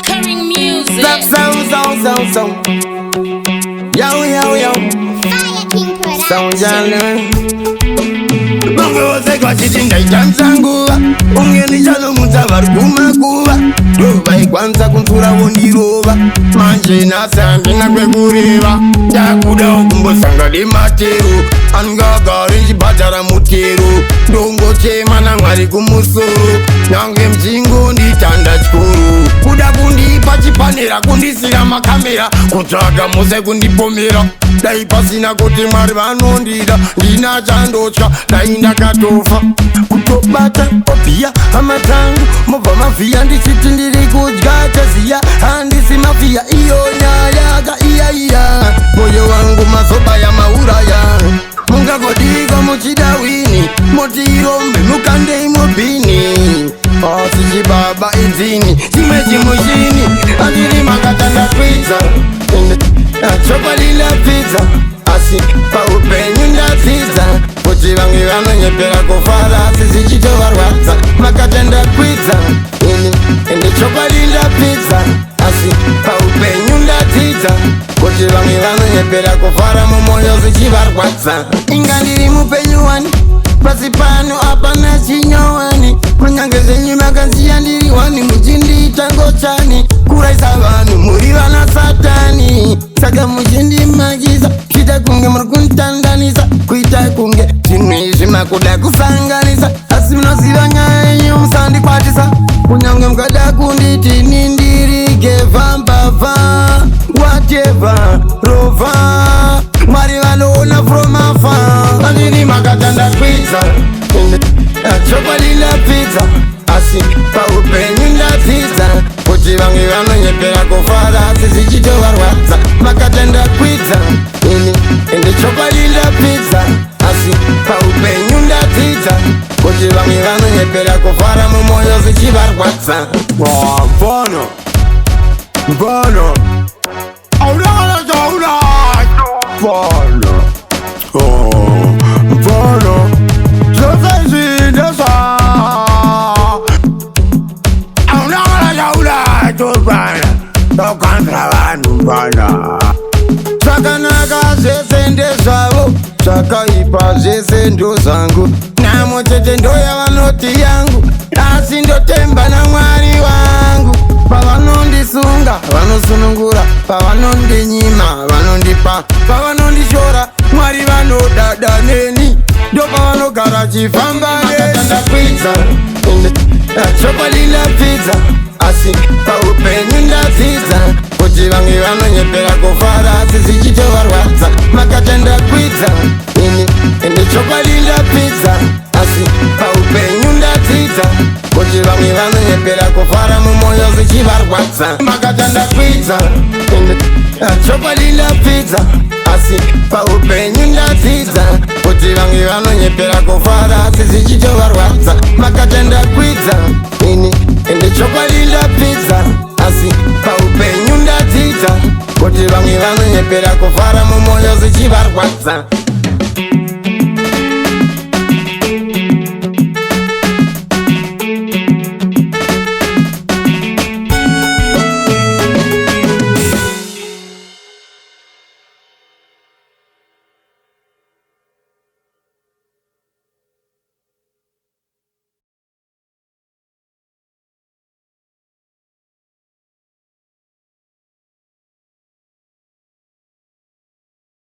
Recurring music. Sound. Yo. Fire King Production. Sound jale. Mungu wose kwa chitinda ichansanguwa. Ungeni chalo mutavar kumakuwa. Rova ikwanza kuntura wondirova. Manje nasambi nakwe kuriva. Yakuda okumbo sangadi matero. Angagari njibajara mutero. Dongo chema na ngwari kumusoro. Nyange mjingo nditanda chikuru. Kuda kundipa chipanera kundisira makamera. Kutraga mose kundipomera. Dai pasina kuti mwari vanondida. Ndina chandocha dai ndakatofa. Kutobata opia amatangu. Mova mafia ndichiti ndiri kudya chaziya. Handisi mafia iyo nyayaga iya. Moyo wangu mazoba ya mauraya. Munga godiga muchidawini. Motirombe mukande imobini. Osiji baba inzini. Chimeji mushini. Andiri makatanda pizza. Chokolila pizza. Asi pa upenyu ndatiza. Pochi vangi vanonyepera kufara. Sisi chito varwadza. Makatanda pizza. Ende chokolila pizza. Asi pa upenyu ndatiza. Pochi vangi vanonyepera kufara. Mumoyo zichivarwadza. Ingandiri mupenyu wani. Pasi pano apana chinyowani. Munyange zenyu makaziya ndiri wani. Muchindita chani. Kuraisa vanhu muri vana satani. Saka muchindi magiza. Kuita kunge muri kuntandanisa. Kuita kunge zvinhu izvi makuda kusanganisa. Asi munoziva nyaya yenyu musandikwatisa. Kunyange mukada kunditi nindirige vambavha. Whatever rova. Mwari vanoona from afar. Andini makatanda pizza. Chokolila pizza. Asi pa upenyu ndatiza. Kuti vange vanonyepera kufara. Sisi chito varwadza. Makatanda pizza. Ende chokolila pizza. Asi pa upenyu ndatiza. Kuti vange vanonyepera kufara. Mumoyo zichivarwadza. Mbono Aura Mbono José sa Aura Tobana Tokantra vanhu bana Sakanaka zvese ndezvavo Zvakaipa zvese ndo zvangu Namo chete ndoya vanoti yangu Asi ndotemba na Mwari wangu Pavanondisunga vanosunungura Pavanondinyima vanondipa Pavanondishora Mwari vanodada neni Ndo pavanogara chifamba Makatanda pizza Chokolila pizza Asi pa upenyu ndatiza Kuti vange vanonyepera kufara Sisi chito varwadza Makatanda pizza Ende chokolila pizza Asi pa upenyu ndatiza Kuti vange vanonyepera kufara Mumoyo zichivarwadza Makatanda pizza Chokolila pizza Asi pa upenyu ndatiza Kuti vange vanonyepera kufara Sisi chito varwadza Makatanda pizza Ende chokolila pizza Asi pa upenyu ndatiza Kuti vange vanonyepera kufara Mumoyo zichivarwadza